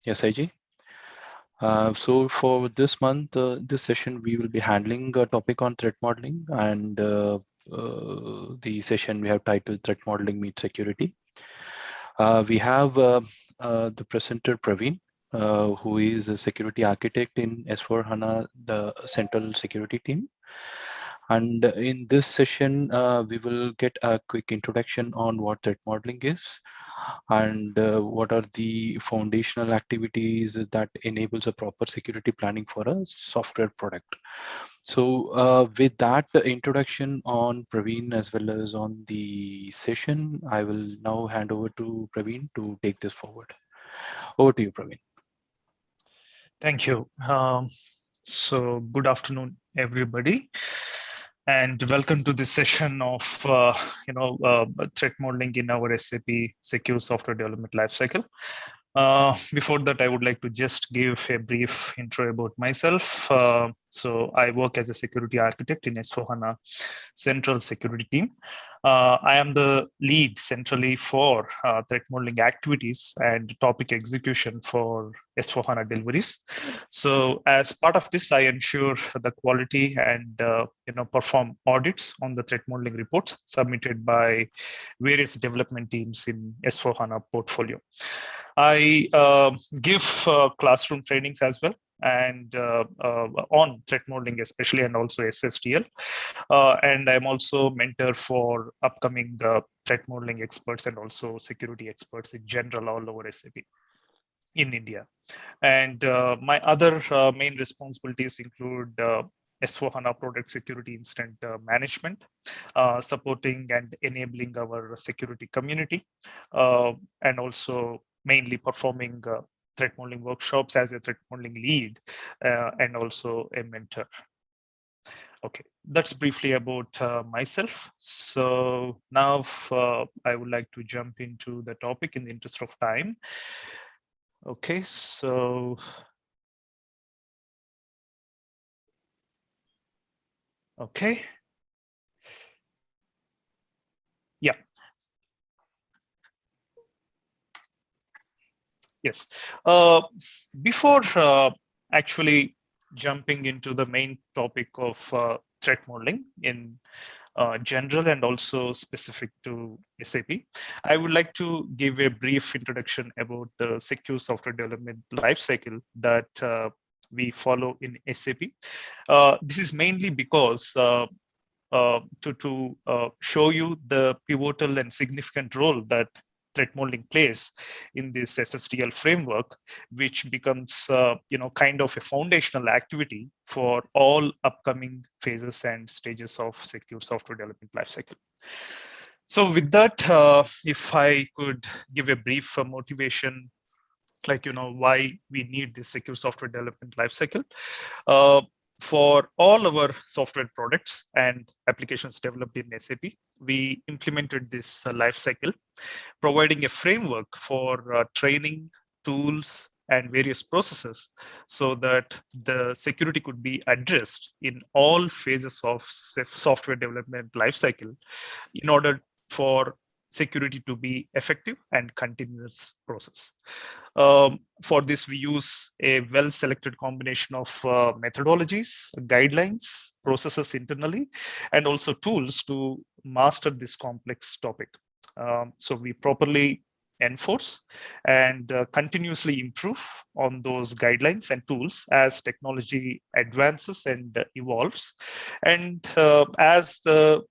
SIG. So for this month, this session, we will be handling a topic on threat modeling, and the session we have titled Threat Modeling Meets Security. We have the presenter Praveen, who is a security architect in S4HANA, the central security team. And in this session, we will get a quick introduction on what threat modeling is and what are the foundational activities that enables a proper security planning for a software product. So with that introduction on Praveen as well as on the session, I will now hand over to Praveen to take this forward. Over to you, Praveen. Thank you. So good afternoon, everybody, and welcome to this session of threat modeling in our SAP Secure Software Development Lifecycle. Before that, I would like to just give a brief intro about myself. So I work as a security architect in S4HANA Central Security Team. I am the lead centrally for threat modeling activities and topic execution for S4HANA deliveries. So as part of this, I ensure the quality and perform audits on the threat modeling reports submitted by various development teams in S4HANA portfolio. I give classroom trainings as well, and on threat modeling especially, and also SSTL. And I'm also mentor for upcoming threat modeling experts and also security experts in general all over SAP in India. And my other main responsibilities include S4HANA product security incident management, supporting and enabling our security community, and also mainly performing threat modeling workshops as a threat modeling lead and also a mentor. Okay, that's briefly about myself. So now I would like to jump into the topic in the interest of time. Okay, so okay. Yeah. Yes. Before actually jumping into the main topic of threat modeling in general and also specific to SAP, I would like to give a brief introduction about the secure software development lifecycle that we follow in SAP. This is mainly because to show you the pivotal and significant role that threat modeling plays in this SSTL framework, which becomes kind of a foundational activity for all upcoming phases and stages of secure software development lifecycle. So with that, if I could give a brief motivation, like why we need this secure software development lifecycle. For all our software products and applications developed in SAP, we implemented this life cycle, providing a framework for training, tools, and various processes so that the security could be addressed in all phases of software development lifecycle in order for security to be effective and continuous process. For this, we use a well-selected combination of methodologies, guidelines, processes internally, and also tools to master this complex topic. So we properly enforce and continuously improve on those guidelines and tools as technology advances and evolves, and as the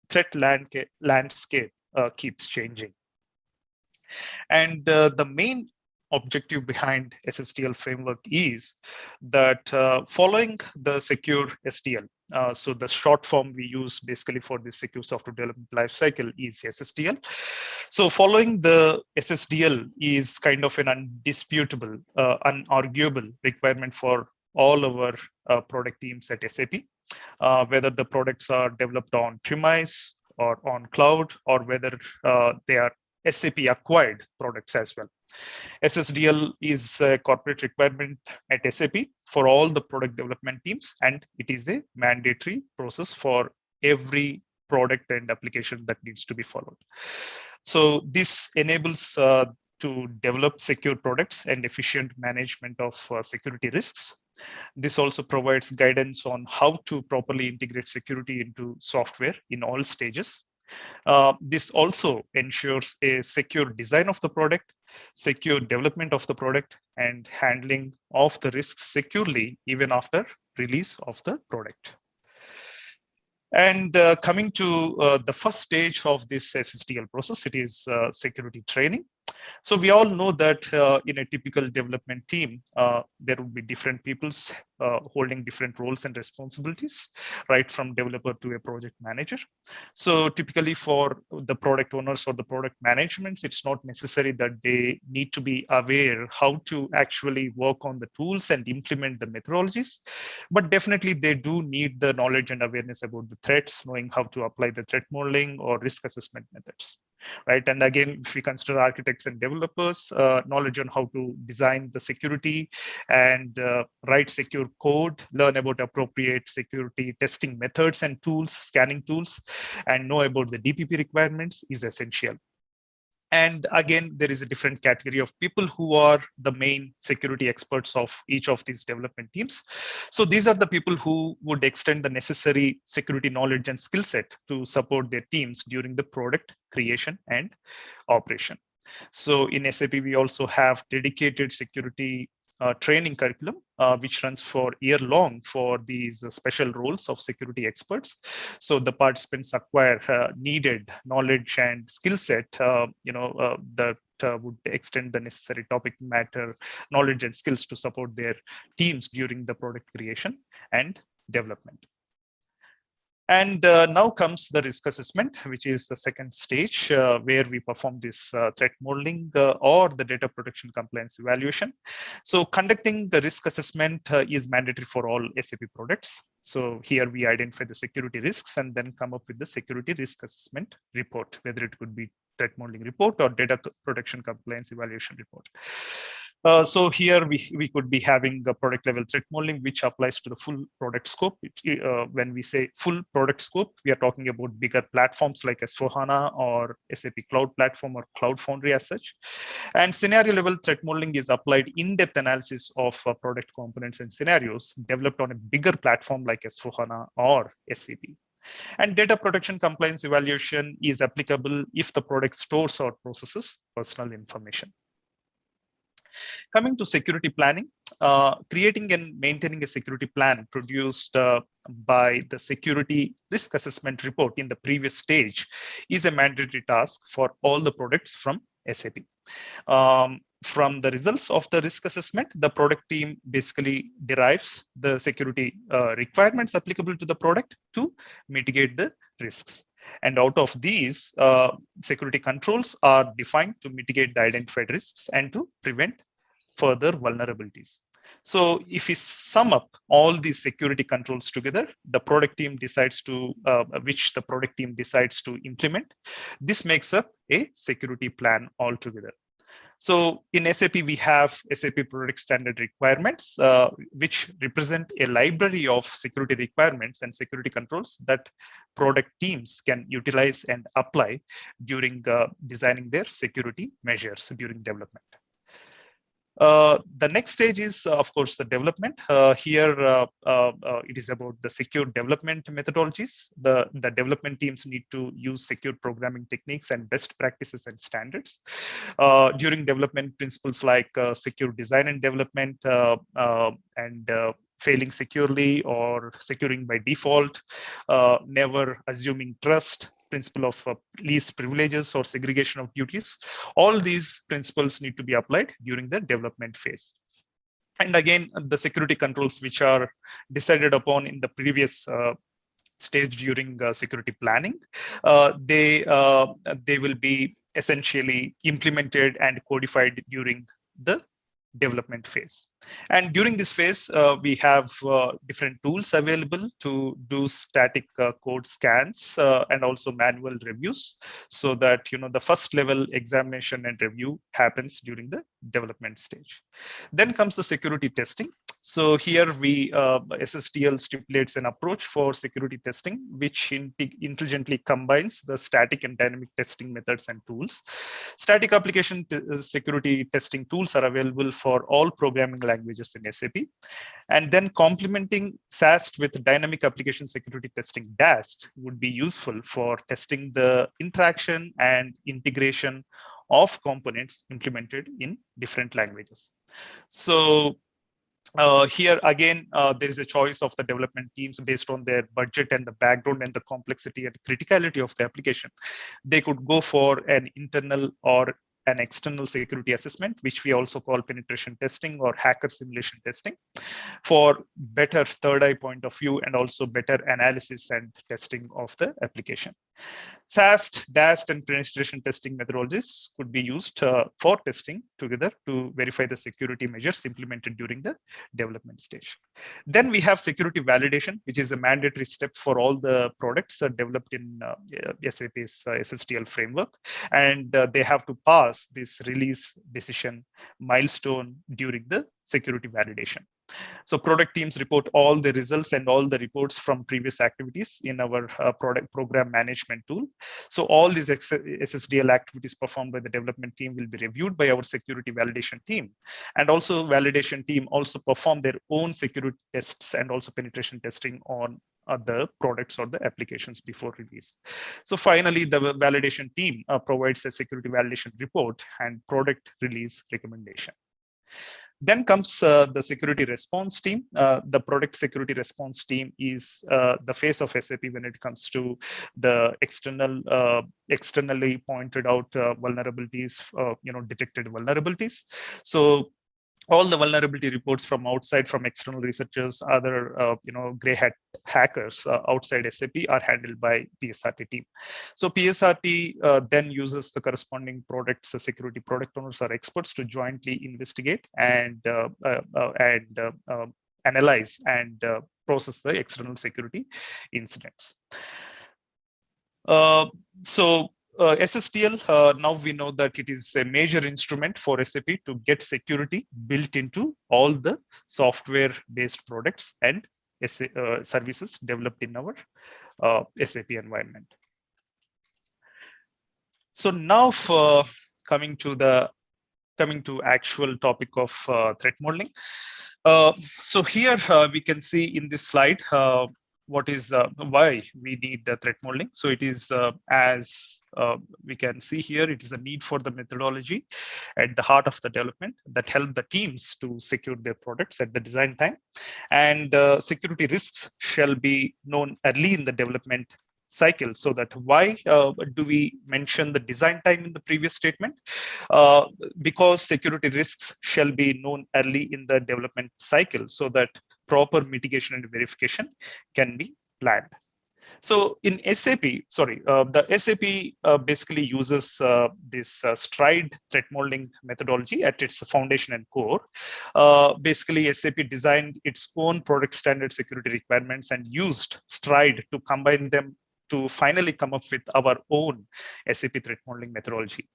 threat landscape keeps changing. And the main objective behind SSTL framework is that following the secure STL, so the short form we use basically for the secure software development lifecycle is SSTL. So following the SSDL is kind of an undisputable, unarguable requirement for all our product teams at SAP, whether the products are developed on premise or on cloud, or whether they are SAP acquired products as well. SSDL is a corporate requirement at SAP for all the product development teams, and it is a mandatory process for every product and application that needs to be followed. So this enables to develop secure products and efficient management of security risks. This also provides guidance on how to properly integrate security into software in all stages. This also ensures a secure design of the product, secure development of the product, and handling of the risks securely even after release of the product. And coming to the first stage of this SSTL process, it is security training. So we all know that in a typical development team, there will be different peoples holding different roles and responsibilities, right from developer to a project manager. So typically for the product owners or the product managements, it's not necessary that they need to be aware how to actually work on the tools and implement the methodologies, but definitely they do need the knowledge and awareness about the threats, knowing how to apply the threat modeling or risk assessment methods. Right. And again, if we consider architects and developers, knowledge on how to design the security and write secure code, learn about appropriate security testing methods and tools, scanning tools, and know about the DPP requirements is essential. And again, there is a different category of people who are the main security experts of each of these development teams. So these are the people who would extend the necessary security knowledge and skill set to support their teams during the product creation and operation. So in SAP, we also have dedicated security training curriculum, which runs for year long for these special roles of security experts. So the participants acquire needed knowledge and skill set, that would extend the necessary topic matter, knowledge and skills to support their teams during the product creation and development. And now comes the risk assessment, which is the second stage where we perform this threat modeling or the data protection compliance evaluation. So conducting the risk assessment is mandatory for all SAP products. So here we identify the security risks and then come up with the security risk assessment report, whether it could be threat modeling report or data protection compliance evaluation report. So here we could be having a product level threat modeling, which applies to the full product scope. When we say full product scope, we are talking about bigger platforms like S4HANA or SAP Cloud Platform or Cloud Foundry as such. And scenario level threat modeling is applied in-depth analysis of product components and scenarios developed on a bigger platform like S4HANA or SAP. And data protection compliance evaluation is applicable if the product stores or processes personal information. Coming to security planning, creating and maintaining a security plan produced by the security risk assessment report in the previous stage is a mandatory task for all the products from SAP. From the results of the risk assessment, the product team basically derives the security requirements applicable to the product to mitigate the risks. And out of these, security controls are defined to mitigate the identified risks and to prevent further vulnerabilities. So if we sum up all these security controls together, the product team decides to, which the product team decides to implement, this makes up a security plan altogether. So in SAP, we have SAP product standard requirements, which represent a library of security requirements and security controls that product teams can utilize and apply during designing their security measures during development. The next stage is, of course, the development. Here, it is about the secure development methodologies. The development teams need to use secure programming techniques and best practices and standards. During development, principles like secure design and development and failing securely or securing by default, never assuming trust, principle of least privileges or segregation of duties. All these principles need to be applied during the development phase. And again, the security controls which are decided upon in the previous stage during security planning, they will be essentially implemented and codified during the development phase. And during this phase, we have different tools available to do static code scans and also manual reviews, so that the first level examination and review happens during the development stage. Then comes the security testing. So here SSTL stipulates an approach for security testing, which intelligently combines the static and dynamic testing methods and tools. Static application security testing tools are available for all programming languages in SAP. And then complementing SAST with dynamic application security testing DAST would be useful for testing the interaction and integration of components implemented in different languages. So here again, there is a choice of the development teams based on their budget and the background and the complexity and criticality of the application. They could go for an internal or an external security assessment, which we also call penetration testing or hacker simulation testing, for better third eye point of view and also better analysis and testing of the application. SAST, DAST, and penetration testing methodologies could be used for testing together to verify the security measures implemented during the development stage. Then we have security validation, which is a mandatory step for all the products developed in SAP's SSTL framework. And they have to pass this release decision milestone during the security validation. So product teams report all the results and all the reports from previous activities in our product program management tool. So all these SSDL activities performed by the development team will be reviewed by our security validation team. And also validation team also perform their own security tests and also penetration testing on the products or the applications before release. So finally, the validation team provides a security validation report and product release recommendation. Then comes the security response team. The product security response team is the face of SAP when it comes to the externally pointed out vulnerabilities, detected vulnerabilities. So all the vulnerability reports from outside, from external researchers, other gray hat hackers outside SAP are handled by PSRT team. So PSRT then uses the corresponding products, security product owners or experts to jointly investigate and analyze and process the external security incidents. SSTL, now we know that it is a major instrument for SAP to get security built into all the software-based products and services developed in our SAP environment. So now for coming to actual topic of threat modeling. So here we can see in this slide what is why we need the threat modeling. So it is as we can see here, it is a need for the methodology at the heart of the development that help the teams to secure their products at the design time. And security risks shall be known early in the development cycle. So that why do we mention the design time in the previous statement? Because security risks shall be known early in the development cycle so that proper mitigation and verification can be planned. So in SAP, the SAP basically uses this STRIDE threat modeling methodology at its foundation and core. Basically, SAP designed its own product standard security requirements and used STRIDE to combine them to finally come up with our own SAP threat modeling methodology.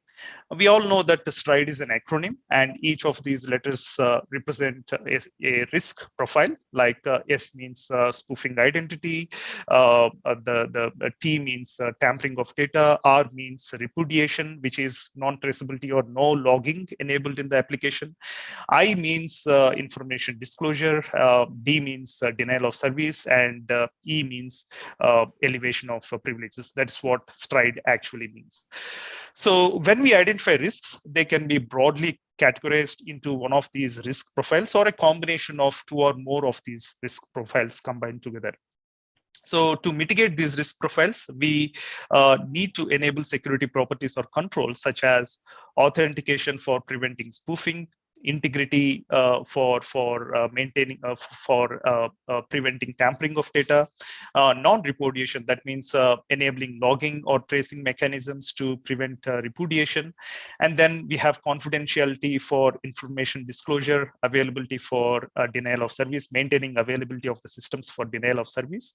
We all know that the STRIDE is an acronym, and each of these letters represent a risk profile. Like S means spoofing identity, the T means tampering of data, R means repudiation, which is non-traceability or no logging enabled in the application. I means information disclosure, D means denial of service, and E means elevation of privileges. That's what STRIDE actually means. So when we identify risks, they can be broadly categorized into one of these risk profiles or a combination of two or more of these risk profiles combined together. So to mitigate these risk profiles, we need to enable security properties or controls such as authentication for preventing spoofing, integrity for maintaining preventing tampering of data, non-repudiation, that means enabling logging or tracing mechanisms to prevent repudiation, and then we have confidentiality for information disclosure, availability for denial of service, maintaining availability of the systems for denial of service,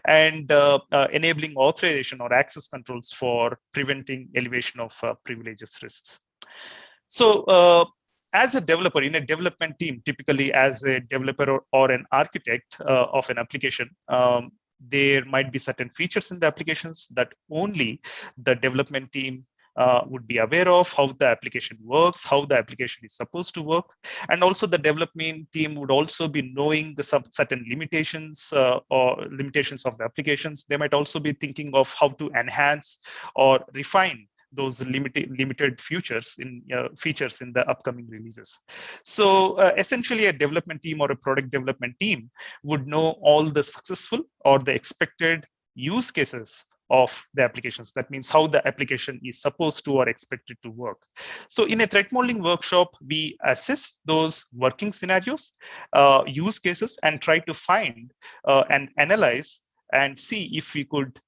and enabling authorization or access controls for preventing elevation of privileges risks. So as a developer in a development team, typically as a developer or an architect of an application, there might be certain features in the applications that only the development team would be aware of, how the application works, how the application is supposed to work. And also the development team would also be knowing the certain limitations or limitations of the applications. They might also be thinking of how to enhance or refine those limited features in the upcoming releases. So essentially, a development team or a product development team would know all the successful or the expected use cases of the applications. That means how the application is supposed to or expected to work. So in a threat modeling workshop, we assess those working scenarios, use cases, and try to find and analyze and see if we could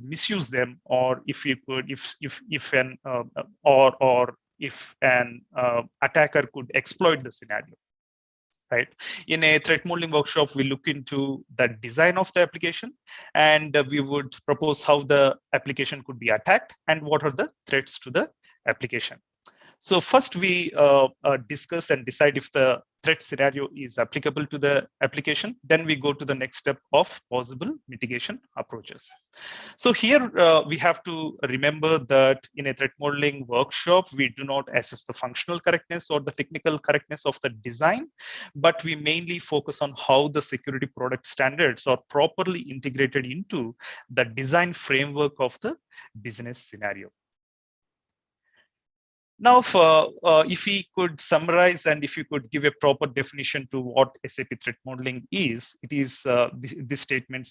misuse them, or if we could, if an or if an attacker could exploit the scenario. Right. In a threat modeling workshop, we look into the design of the application, and we would propose how the application could be attacked and what are the threats to the application. So first we discuss and decide if the threat scenario is applicable to the application. Then we go to the next step of possible mitigation approaches. So here we have to remember that in a threat modeling workshop, we do not assess the functional correctness or the technical correctness of the design, but we mainly focus on how the security product standards are properly integrated into the design framework of the business scenario. Now, if we could summarize and if you could give a proper definition to what SAP threat modeling is, it is this statement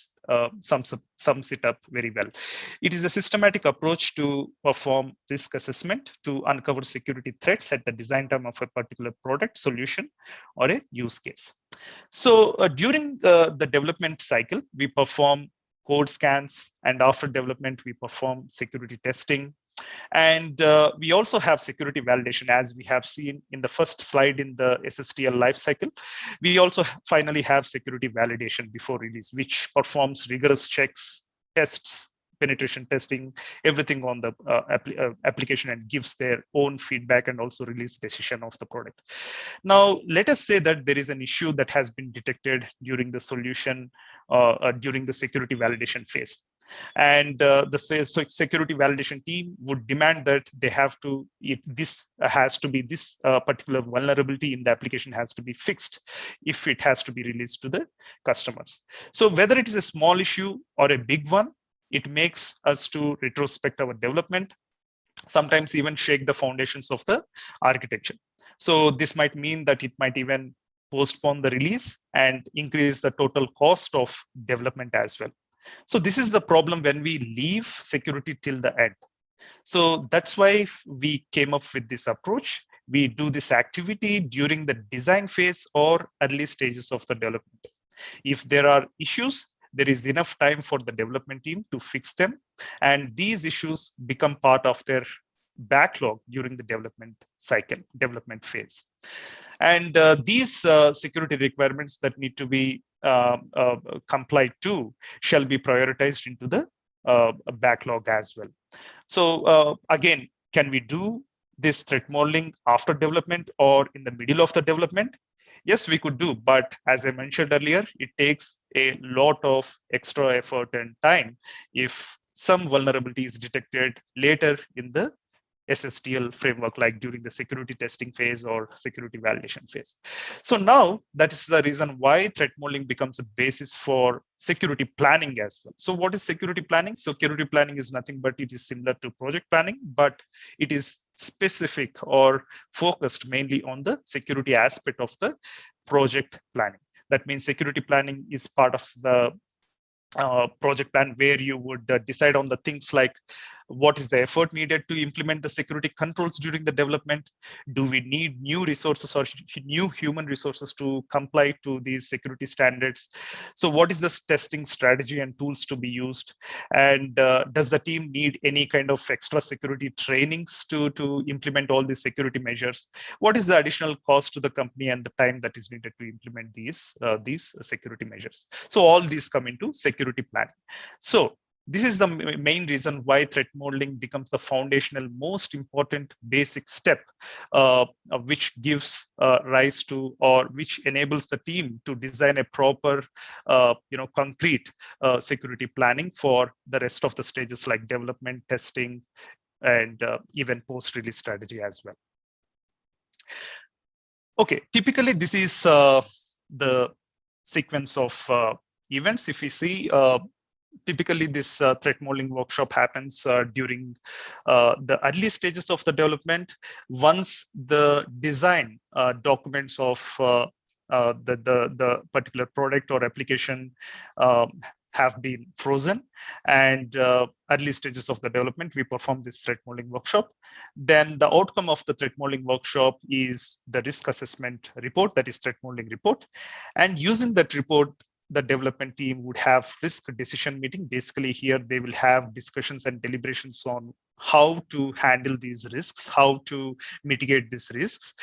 sums it up very well. It is a systematic approach to perform risk assessment to uncover security threats at the design time of a particular product, solution, or a use case. So during the development cycle, we perform code scans, and after development, we perform security testing. And we also have security validation, as we have seen in the first slide in the SSTL lifecycle. We also finally have security validation before release, which performs rigorous checks, tests, penetration testing, everything on the application, and gives their own feedback and also release decision of the product. Now, let us say that there is an issue that has been detected during the solution, during the security validation phase. And the security validation team would demand that they have to, this particular vulnerability in the application has to be fixed if it has to be released to the customers. So whether it is a small issue or a big one, it makes us to retrospect our development, sometimes even shake the foundations of the architecture. So this might mean that it might even postpone the release and increase the total cost of development as well. So this is the problem when we leave security till the end. So that's why we came up with this approach. We do this activity during the design phase or early stages of the development. If there are issues, there is enough time for the development team to fix them, and these issues become part of their backlog during the development cycle, development phase. And these security requirements that need to be complied to shall be prioritized into the backlog as well. So again, can we do this threat modeling after development or in the middle of the development? Yes, we could do, but as I mentioned earlier, it takes a lot of extra effort and time if some vulnerability is detected later in the SSTL framework, like during the security testing phase or security validation phase. So now that is the reason why threat modeling becomes a basis for security planning as well. So what is security planning? Security planning is nothing but it is similar to project planning, but it is specific or focused mainly on the security aspect of the project planning. That means security planning is part of the project plan where you would decide on the things like what is the effort needed to implement the security controls during the development? Do we need new resources or new human resources to comply to these security standards? So what is the testing strategy and tools to be used? And does the team need any kind of extra security trainings to implement all these security measures? What is the additional cost to the company and the time that is needed to implement these security measures? So all these come into security planning. So This is the main reason why threat modeling becomes the foundational, most important basic step, which gives rise to, or which enables the team to design a proper, concrete security planning for the rest of the stages like development, testing, and even post-release strategy as well. Okay, typically this is the sequence of events. If we see, typically this threat modeling workshop happens during the early stages of the development. Once the design documents of the particular product or application have been frozen, and early stages of the development, we perform this threat modeling workshop. Then the outcome of the threat modeling workshop is the risk assessment report, that is threat modeling report. And using that report, the development team would have risk decision meeting. Basically here they will have discussions and deliberations on how to handle these risks, how to mitigate these risks,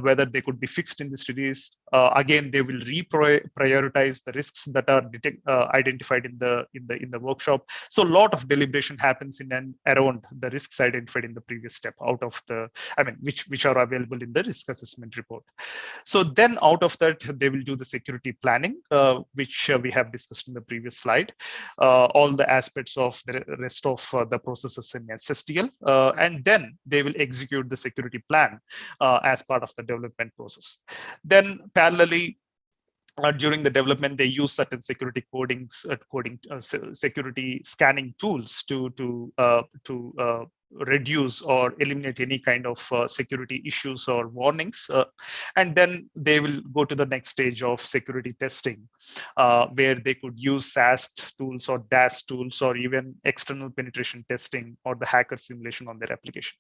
whether they could be fixed in this release. Again, they will reprioritize the risks that are identified in the workshop. So a lot of deliberation happens in and around the risks identified in the previous step, out of the, which are available in the risk assessment report. So then out of that, they will do the security planning, which we have discussed in the previous slide, all the aspects of the rest of the processes in SSTL, and then they will execute the security plan as part of the development process. Then parallelly, during the development, they use certain security security scanning tools to reduce or eliminate any kind of security issues or warnings. And then they will go to the next stage of security testing, where they could use SAST tools or DAS tools, or even external penetration testing or the hacker simulation on their application.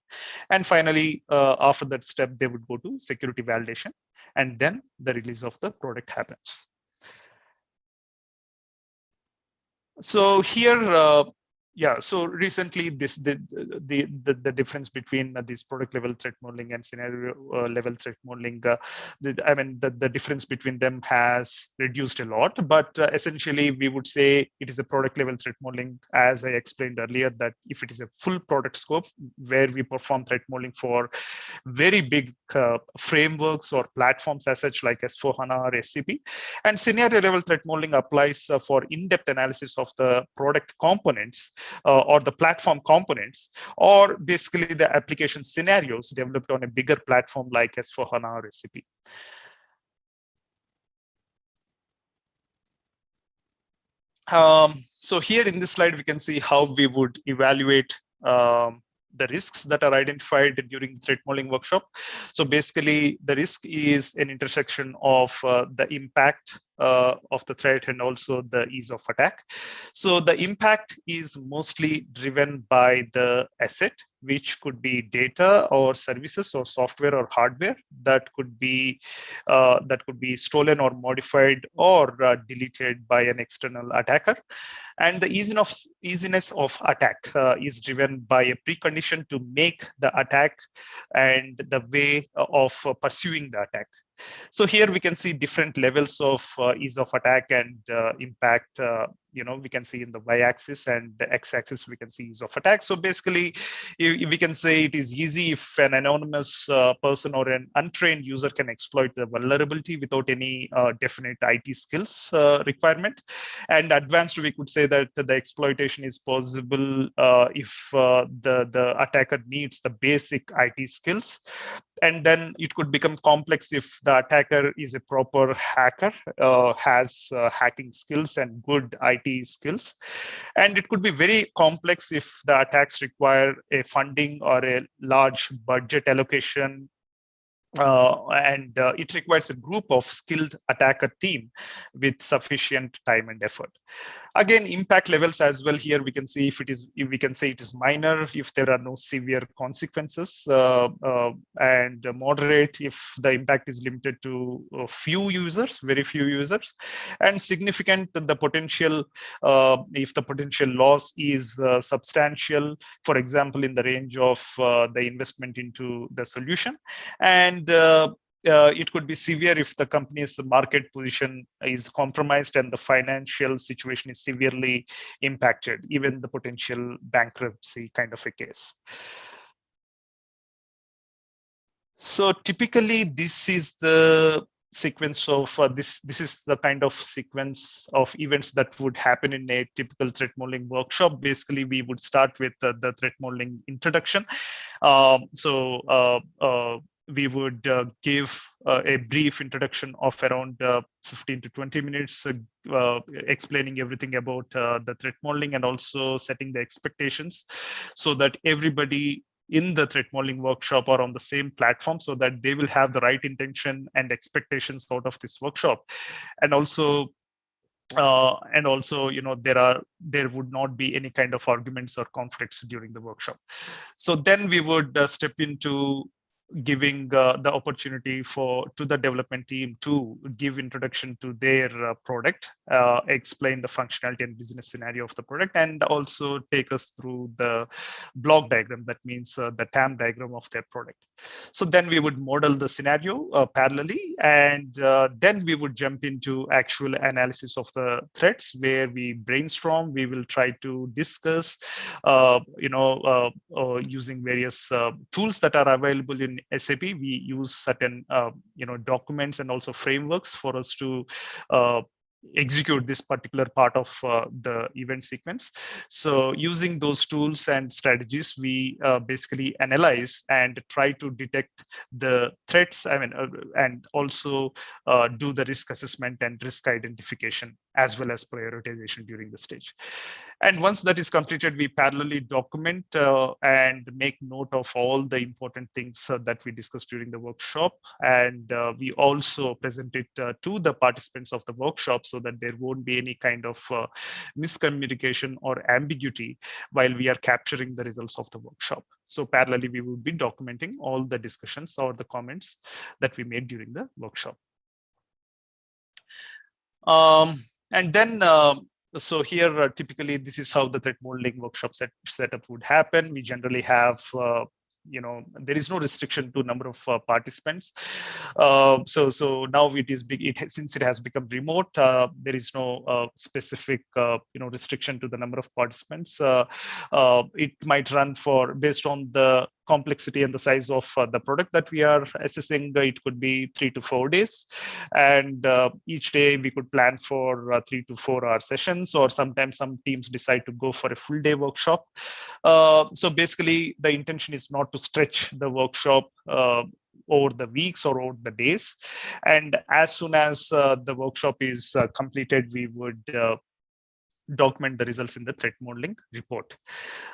And finally, after that step, they would go to security validation, and then the release of the product happens. So here, so recently the difference between this product level threat modeling and scenario level threat modeling, the difference between them has reduced a lot, but essentially we would say it is a product level threat modeling, as I explained earlier, that if it is a full product scope where we perform threat modeling for very big frameworks or platforms as such, like S4HANA or SCP. And scenario level threat modeling applies for in-depth analysis of the product components or the platform components, or basically the application scenarios developed on a bigger platform like S4HANA or SCP. So here in this slide, we can see how we would evaluate the risks that are identified during the threat modeling workshop. So basically, the risk is an intersection of the impact of the threat and also the ease of attack. So the impact is mostly driven by the asset, which could be data or services or software or hardware that could be stolen or modified or deleted by an external attacker. And the easiness of attack is driven by a precondition to make the attack and the way of pursuing the attack. So here we can see different levels of ease of attack and impact. We can see in the y-axis, and the x-axis we can see ease of attack. So basically, we can say it is easy if an anonymous person or an untrained user can exploit the vulnerability without any definite IT skills requirement. And advanced, we could say that the exploitation is possible if the attacker needs the basic IT skills. And then it could become complex if the attacker is a proper hacker, has hacking skills and good IT skills. And it could be very complex if the attacks require a funding or a large budget allocation. And it requires a group of skilled attacker team with sufficient time and effort. Again, impact levels as well. Here we can see we can say it is minor if there are no severe consequences, and moderate if the impact is limited to a few users, very few users, and significant the potential if the potential loss is substantial, for example, in the range of the investment into the solution. And it could be severe if the company's market position is compromised and the financial situation is severely impacted, even the potential bankruptcy kind of a case. So typically, this is the sequence of this is the kind of sequence of events that would happen in a typical threat modeling workshop. Basically, we would start with the threat modeling introduction. We would give a brief introduction of around 15 to 20 minutes, explaining everything about the threat modeling and also setting the expectations so that everybody in the threat modeling workshop are on the same platform, so that they will have the right intention and expectations out of this workshop. And also, there would not be any kind of arguments or conflicts during the workshop. So then we would step into giving the opportunity to the development team to give introduction to their product, explain the functionality and business scenario of the product, and also take us through the block diagram, that means the TAM diagram of their product. So then we would model the scenario parallelly, and then we would jump into actual analysis of the threats, where we brainstorm. We will try to discuss, using various tools that are available in SAP. We use certain, documents and also frameworks for us to execute this particular part of the event sequence. So using those tools and strategies, we basically analyze and try to detect the threats, and also do the risk assessment and risk identification, as well as prioritization during the stage. And once that is completed, we parallelly document and make note of all the important things that we discussed during the workshop. And we also present it to the participants of the workshop, so that there won't be any kind of miscommunication or ambiguity while we are capturing the results of the workshop. So parallelly, we will be documenting all the discussions or the comments that we made during the workshop. And then, so here, typically, this is how the threat modeling workshop setup would happen. We generally have, there is no restriction to number of participants. So now it is big. Since it has become remote, there is no specific, restriction to the number of participants. It might run based on the complexity and the size of the product that we are assessing. It could be 3 to 4 days, and each day we could plan for 3 to 4 hour sessions, or sometimes some teams decide to go for a full day workshop. So basically, the intention is not to stretch the workshop over the weeks or over the days. And as soon as the workshop is completed, we would document the results in the threat modeling report.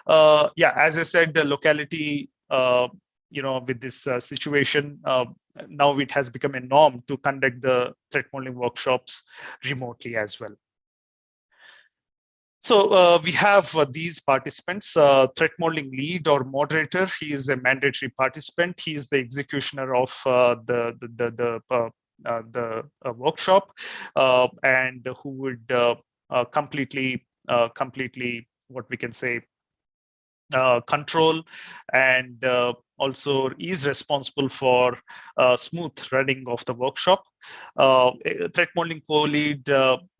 As I said, the locality, with this situation, now it has become a norm to conduct the threat modeling workshops remotely as well. So we have these participants. Threat modeling lead or moderator, he is a mandatory participant. He is the executioner of the workshop, and who would completely, what we can say, control, and also is responsible for smooth running of the workshop. Threat modeling co-lead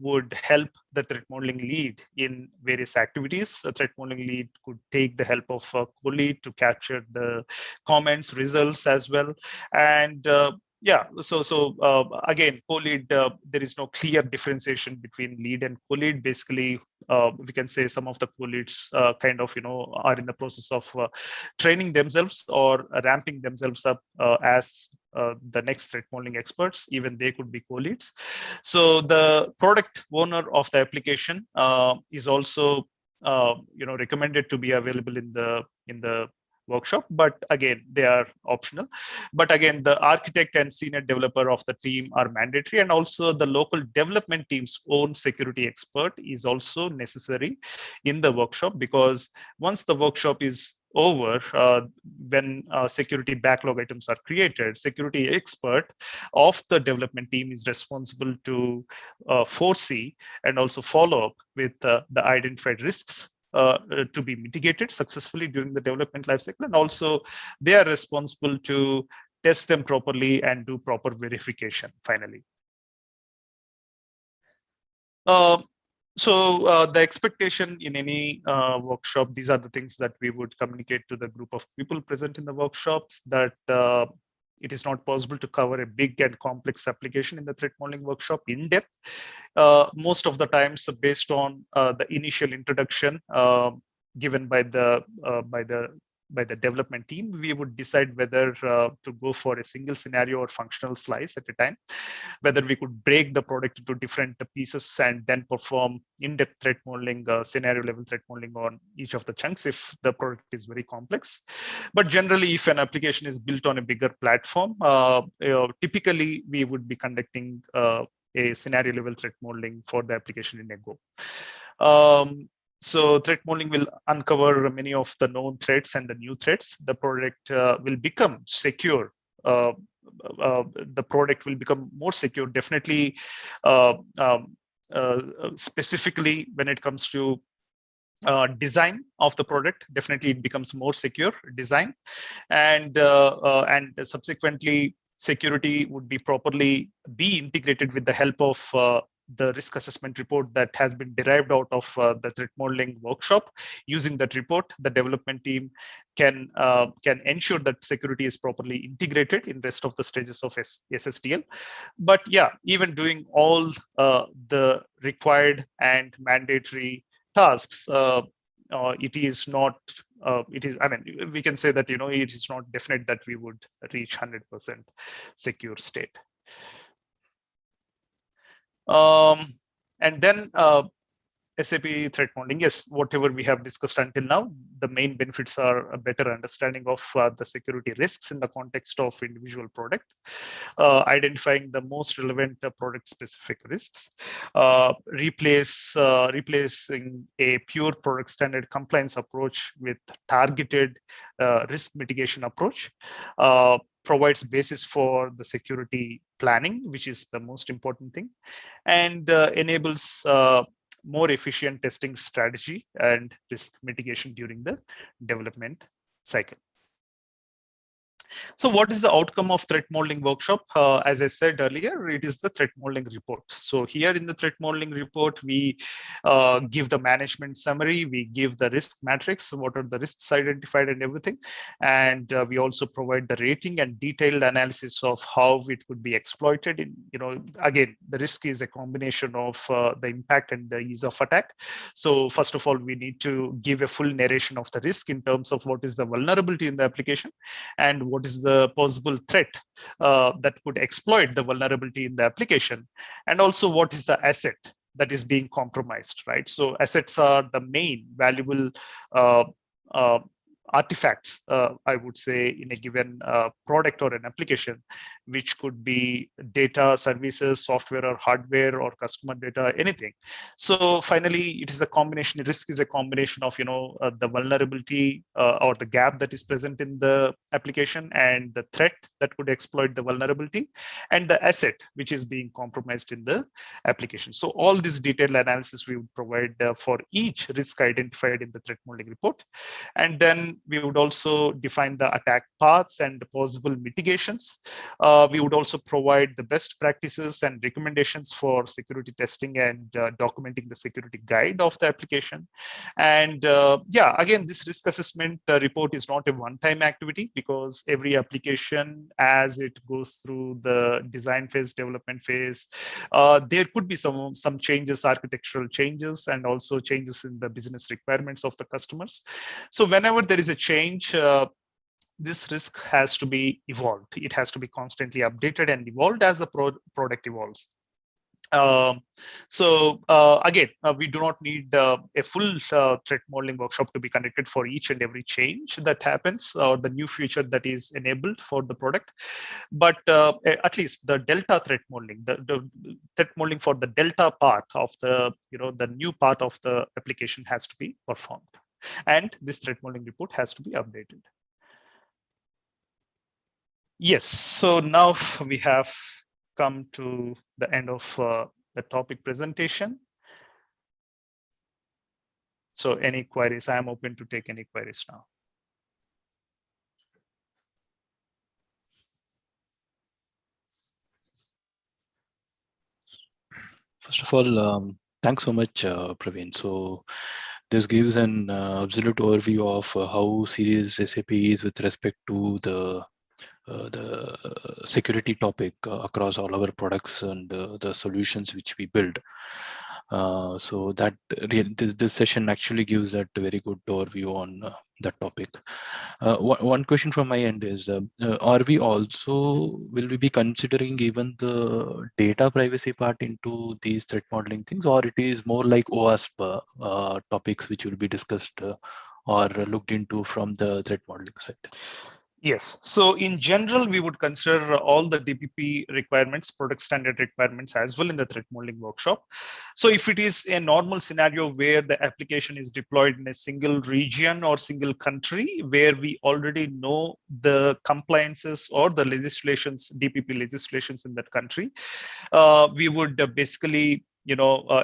would help the threat modeling lead in various activities. A threat modeling lead could take the help of a co-lead to capture the comments, results as well. And again, co-lead, there is no clear differentiation between lead and co-lead. Basically, we can say some of the co-leads are in the process of training themselves or ramping themselves up as the next threat modeling experts. Even they could be co-leads. So the product owner of the application is also recommended to be available in the workshop, but again, they are optional. But again, the architect and senior developer of the team are mandatory, and also the local development team's own security expert is also necessary in the workshop, because once the workshop is over, when security backlog items are created, security expert of the development team is responsible to foresee and also follow up with the identified risks to be mitigated successfully during the development lifecycle. And also they are responsible to test them properly, and do proper verification finally. So the expectation in any workshop, these are the things that we would communicate to the group of people present in the workshops, that it is not possible to cover a big and complex application in the threat modeling workshop in depth. Most of the times, based on the initial introduction given by the development team, we would decide whether to go for a single scenario or functional slice at a time, whether we could break the product into different pieces and then perform in-depth threat modeling, scenario level threat modeling on each of the chunks if the product is very complex. But generally, if an application is built on a bigger platform, typically we would be conducting a scenario level threat modeling for the application in a go. So threat modeling will uncover many of the known threats and the new threats. The product will become secure. The product will become more secure, definitely, specifically when it comes to design of the product. Definitely it becomes more secure design, and subsequently security would be properly be integrated with the help of the risk assessment report that has been derived out of the threat modeling workshop. Using that report, the development team can ensure that security is properly integrated in rest of the stages of SSTL. But yeah, even doing all the required and mandatory tasks, it is not. It is. I mean, we can say that it is not definite that we would reach 100% secure state. And then SAP threat modeling, yes, whatever we have discussed until now, the main benefits are a better understanding of the security risks in the context of individual product, identifying the most relevant product-specific risks, replacing a pure product standard compliance approach with targeted risk mitigation approach, provides basis for the security planning, which is the most important thing, and enables more efficient testing strategy and risk mitigation during the development cycle. So what is the outcome of threat modeling workshop? As I said earlier, it is the threat modeling report. So here in the threat modeling report, we give the management summary, we give the risk matrix, what are the risks identified and everything. And we also provide the rating and detailed analysis of how it could be exploited. Again, the risk is a combination of the impact and the ease of attack. So first of all, we need to give a full narration of the risk in terms of what is the vulnerability in the application and what is the possible threat that could exploit the vulnerability in the application, and also what is the asset that is being compromised, right? So assets are the main valuable artifacts, I would say, in a given product or an application, which could be data, services, software or hardware or customer data, anything. So finally, it is a combination. Risk is a combination of the vulnerability or the gap that is present in the application, and the threat that could exploit the vulnerability, and the asset which is being compromised in the application. So all this detailed analysis we would provide for each risk identified in the threat modeling report, and then we would also define the attack paths and possible mitigations. We would also provide the best practices and recommendations for security testing and documenting the security guide of the application. And yeah, again, this risk assessment report is not a one-time activity, because every application, as it goes through the design phase, development phase, there could be some changes, architectural changes, and also changes in the business requirements of the customers. So whenever there is a change, this risk has to be evolved. It has to be constantly updated and evolved as the product evolves. Again, we do not need a full threat modeling workshop to be conducted for each and every change that happens or the new feature that is enabled for the product. But at least the delta threat modeling, the threat modeling for the delta part of the the new part of the application has to be performed, and this threat modeling report has to be updated. Yes, so now we have come to the end of the topic presentation. So any queries? I am open to take any queries now. First of all, thanks so much, Praveen. So this gives an absolute overview of how serious SAP is with respect to the security topic across all our products and the solutions which we build. So that this session actually gives that very good overview on that topic. One question from my end is, are we also, will we be considering even the data privacy part into these threat modeling things, or it is more like OWASP topics which will be discussed or looked into from the threat modeling side? Yes. So in general, we would consider all the DPP requirements, product standard requirements as well in the threat modeling workshop. So if it is a normal scenario where the application is deployed in a single region or single country, where we already know the compliances or the legislations, DPP legislations in that country, we would basically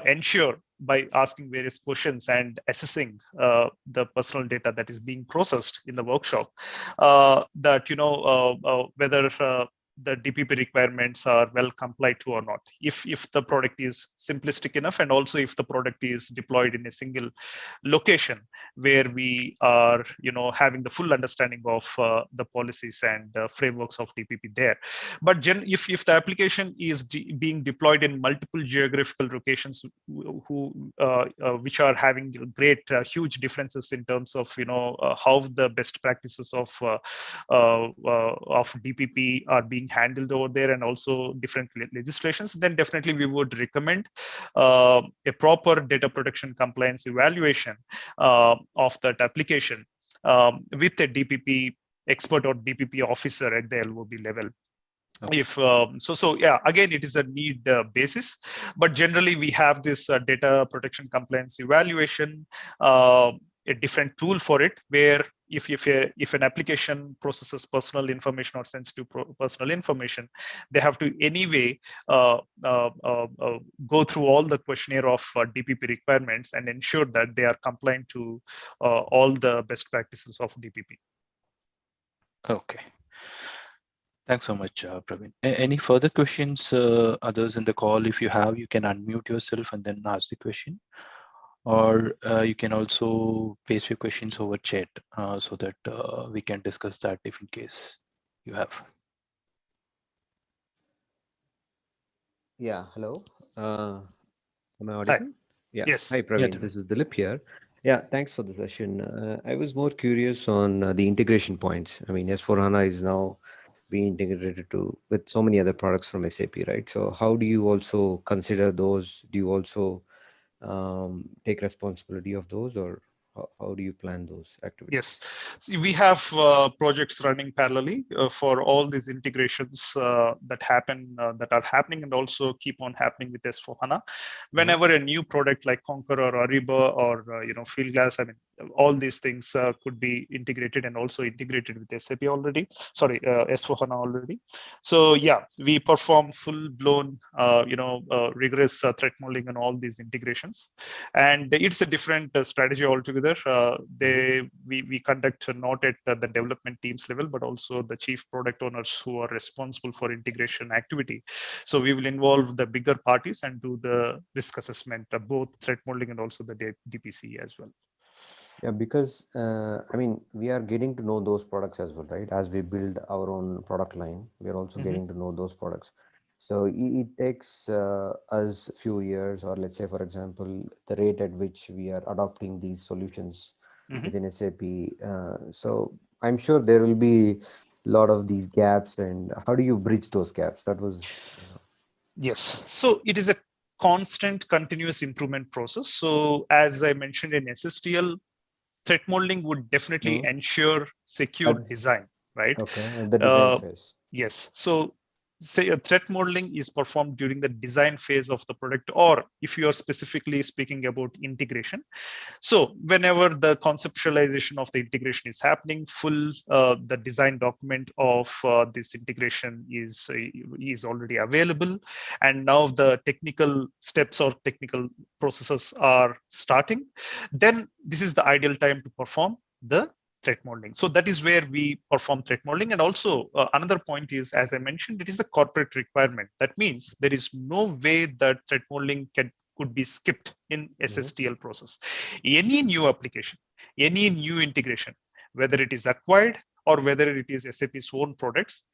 ensure by asking various questions and assessing the personal data that is being processed in the workshop, that whether the DPP requirements are well complied to or not. If the product is simplistic enough, and also if the product is deployed in a single location where we are having the full understanding of the policies and frameworks of DPP there. But if the application is being deployed in multiple geographical locations which are having great huge differences in terms of how the best practices of DPP are being handled over there, and also different legislations, then definitely we would recommend a proper data protection compliance evaluation of that application with a DPP expert or DPP officer at the LOB level. Okay. If so yeah, again, it is a need basis, but generally we have this data protection compliance evaluation, a different tool for it, where if an application processes personal information or sensitive personal information, they have to anyway go through all the questionnaire of DPP requirements and ensure that they are compliant to all the best practices of DPP. Okay. Thanks so much, Praveen. Any further questions, others in the call? If you have, you can unmute yourself and then ask the question. Or you can also paste your questions over chat so that we can discuss that if in case you have. Yeah, hello. Am I audible? Hi. Yeah. Yes. Hi, Praveen. This is Dilip here. Yeah, thanks for the session. I was more curious on the integration points. I mean, S/4HANA is now being integrated with so many other products from SAP, right? So how do you also consider those? Do you also take responsibility of those, or how do you plan those activities? Yes, see, we have projects running parallelly for all these integrations that are happening and also keep on happening with S/4HANA. Whenever a new product like Concur or Ariba or Fieldglass, I mean, all these things could be integrated and also integrated with SAP already. Sorry, S/4HANA already. So yeah, we perform full-blown, rigorous threat modeling on all these integrations, and it's a different strategy altogether. We conduct not at the development teams level, but also the chief product owners who are responsible for integration activity. So we will involve the bigger parties and do the risk assessment, both threat modeling and also the DPC as well. Yeah, because I mean, we are getting to know those products as well, right? As we build our own product line, we are also getting to know those products. So it takes us a few years, or let's say, for example, the rate at which we are adopting these solutions within SAP. So I'm sure there will be a lot of these gaps, and how do you bridge those gaps? That was. Yes, so it is a constant continuous improvement process. So as I mentioned in SSTL, threat modeling would definitely ensure secure design, right? Okay, at the design phase. Yes. So say a threat modeling is performed during the design phase of the product, or if you are specifically speaking about integration. So whenever the conceptualization of the integration is happening, the design document of this integration is already available, and now the technical steps or technical processes are starting. Then this is the ideal time to perform the threat modeling. So that is where we perform threat modeling. And also another point is, as I mentioned, it is a corporate requirement. That means there is no way that threat modeling could be skipped in SSTL process. Any new application, any new integration, whether it is acquired or whether it is SAP's own products,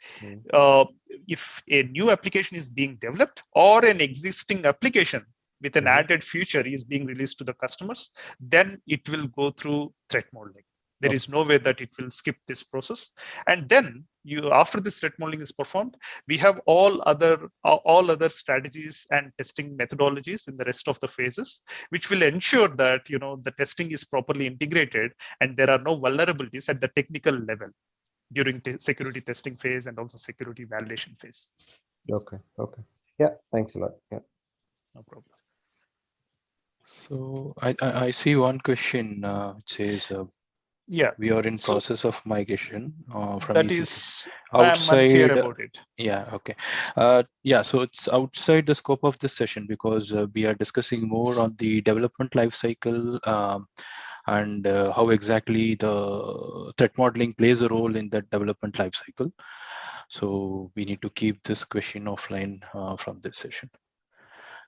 if a new application is being developed or an existing application with an added feature is being released to the customers, then it will go through threat modeling. There is no way that it will skip this process. And then after this threat modeling is performed, we have all other strategies and testing methodologies in the rest of the phases, which will ensure that the testing is properly integrated and there are no vulnerabilities at the technical level during security testing phase and also security validation phase. Okay. Yeah, thanks a lot. Yeah. No problem. So I see one question which says, we are in process of migration from that ECC is outside. I'm unclear about it. Yeah, okay. So it's outside the scope of this session because we are discussing more on the development lifecycle and how exactly the threat modeling plays a role in that development lifecycle. So we need to keep this question offline from this session.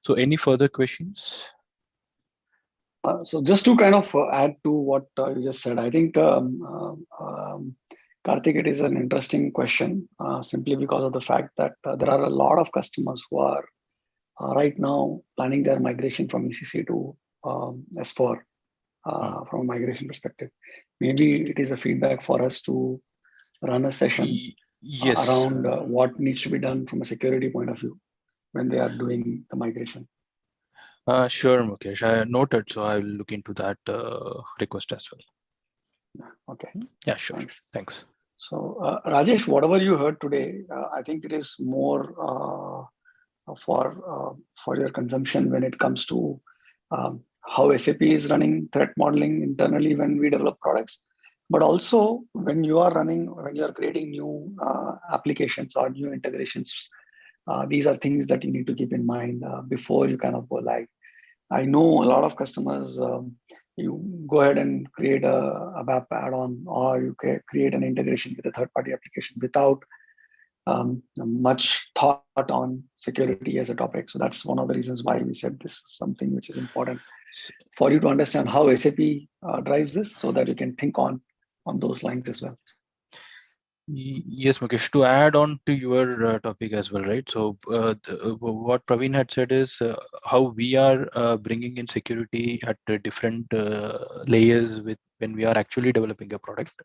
So any further questions? So just to kind of add to what you just said, I think Karthik, it is an interesting question simply because of the fact that there are a lot of customers who are right now planning their migration from ECC to S4 from a migration perspective. Maybe it is a feedback for us to run a session around what needs to be done from a security point of view when they are doing the migration. Sure, Mukesh. I noted, so I will look into that request as well. Okay. Yeah, sure. Thanks. So, Rajesh, whatever you heard today, I think it is more for your consumption when it comes to how SAP is running threat modeling internally when we develop products, but also when you are creating new applications or new integrations. These are things that you need to keep in mind before you kind of go live. I know a lot of customers, you go ahead and create a BAP add-on or you create an integration with a third-party application without much thought on security as a topic. So that's one of the reasons why we said this is something which is important for you to understand how SAP drives this so that you can think on those lines as well. Yes, Mukesh, to add on to your topic as well, right? So what Praveen had said is how we are bringing in security at different layers when we are actually developing a product.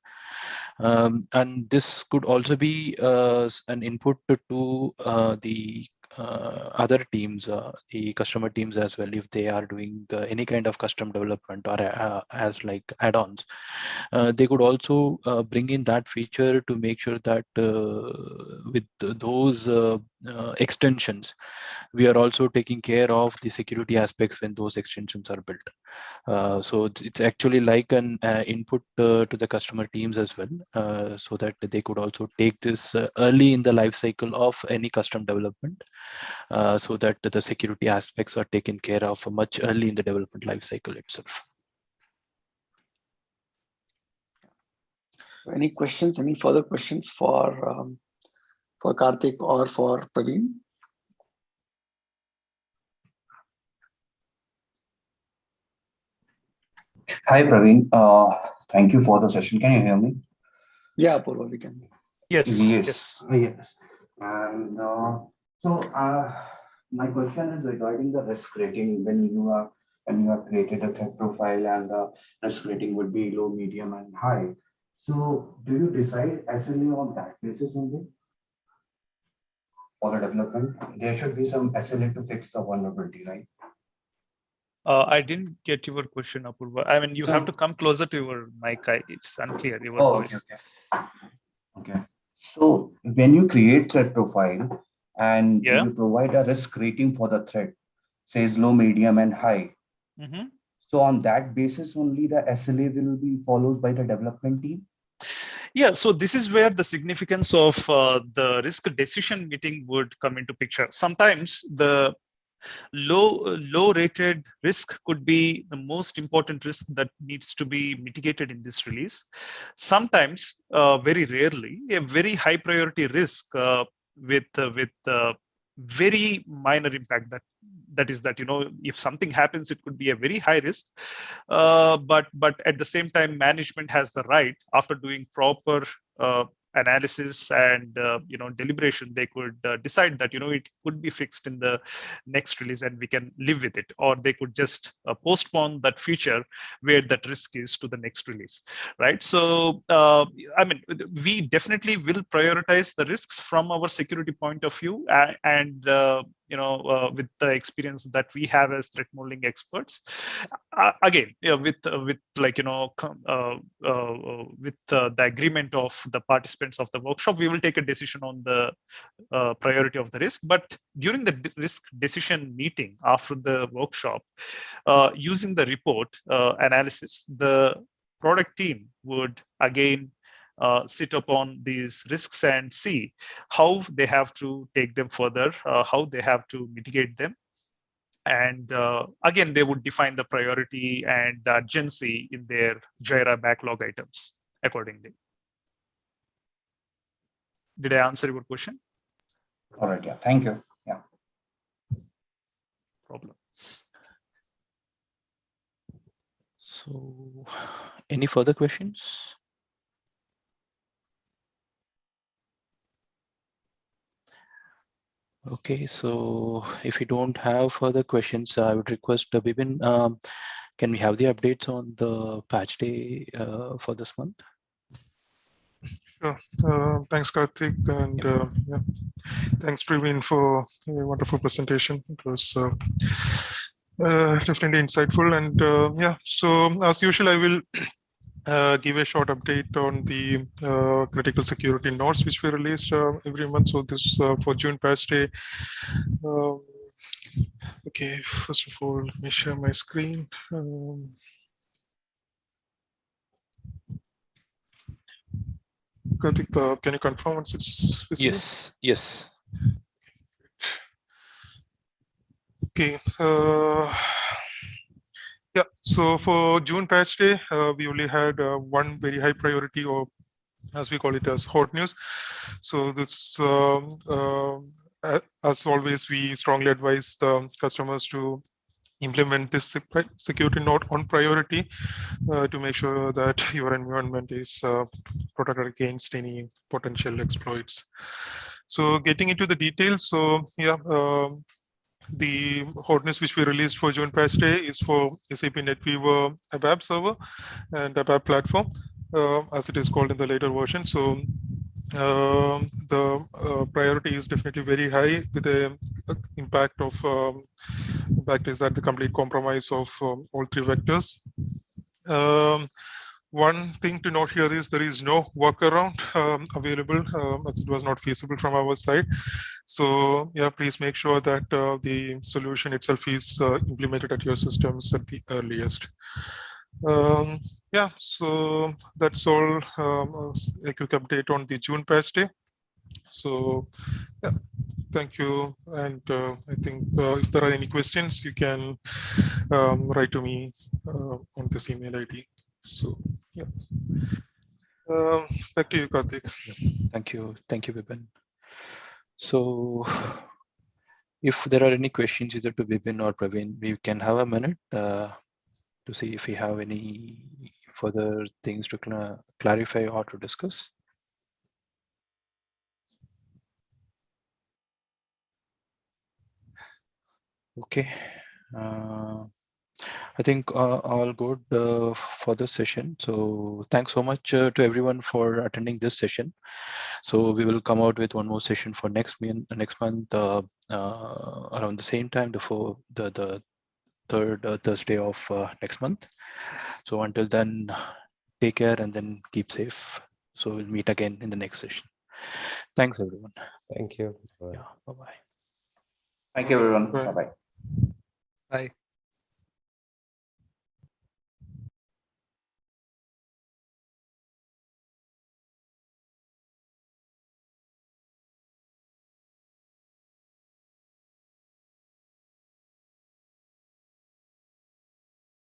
And this could also be an input to the other teams, the customer teams as well, if they are doing any kind of custom development or as like add-ons. They could also bring in that feature to make sure that with those extensions, we are also taking care of the security aspects when those extensions are built. So it's actually like an input to the customer teams as well, so that they could also take this early in the life cycle of any custom development, so that the security aspects are taken care of much early in the development life cycle itself. Any questions? Any further questions for Karthik or for Praveen? Hi, Praveen. Thank you for the session. Can you hear me? Yeah, Purva, we can. Yes. Yes. And my question is regarding the risk rating when you have created a threat profile and the risk rating would be low, medium, and high. So do you decide SLA on that basis only for the development? There should be some SLA to fix the vulnerability, right? I didn't get your question, Apurva. I mean, you have to come closer to your mic. It's unclear, your voice. Okay. So when you create threat profile and you provide a risk rating for the threat, says low, medium, and high. So on that basis only the SLA will be followed by the development team? Yeah, so this is where the significance of the risk decision meeting would come into picture. Sometimes Low rated risk could be the most important risk that needs to be mitigated in this release. Sometimes, very rarely, a very high priority risk with very minor impact, that is that, if something happens, it could be a very high risk, but at the same time, management has the right, after doing proper analysis and deliberation, they could decide that it could be fixed in the next release and we can live with it, or they could just postpone that feature where that risk is to the next release, right? So I mean, we definitely will prioritize the risks from our security point of view, and with the experience that we have as threat modeling experts, again, with the agreement of the participants of the workshop, we will take a decision on the priority of the risk. But during the risk decision meeting after the workshop, using the report analysis, the product team would again sit upon these risks and see how they have to take them further, how they have to mitigate them. And again, they would define the priority and the urgency in their Jira backlog items accordingly. Did I answer your question? All right. Yeah. Thank you. Yeah. Problem. So, any further questions? Okay, so if you don't have further questions, I would request Bipin, can we have the updates on the patch day for this month? Sure. Thanks, Karthik, and yeah, thanks, Praveen, for a wonderful presentation. It was definitely insightful, and yeah. So as usual, I will give a short update on the critical security notes which we released every month. So this for June patch day. Okay, first of all, let me share my screen. Karthik, can you confirm once it's visible? Yes, yes. Okay. Yeah, so for June patch day, we only had one very high priority, or as we call it as hot news. So this, as always, we strongly advise the customers to implement this security note on priority to make sure that your environment is protected against any potential exploits. So getting into the details, so yeah, the hotness which we released for June patch day is for SAP NetWeaver ABAP server and ABAP platform, as it is called in the later version. So the priority is definitely very high, with the impact of impact is that the complete compromise of all three vectors. One thing to note here is there is no workaround available, as it was not feasible from our side. So yeah, please make sure that the solution itself is implemented at your systems at the earliest. Yeah, so that's all. A quick update on the June patch day. So yeah, thank you. And I think if there are any questions, you can write to me on this email ID. So yeah, back to you, Karthik. Thank you, Bipin. So, if there are any questions either to Bipin or Praveen, we can have a minute to see if we have any further things to clarify or to discuss. Okay. I think all good for this session. So thanks so much to everyone for attending this session. So we will come out with one more session for next month around the same time, the third Thursday of next month. So until then, take care and then keep safe. So we'll meet again in the next session. Thanks, everyone. Thank you. Yeah, bye-bye. Thank you, everyone. Bye. Bye-bye. Bye.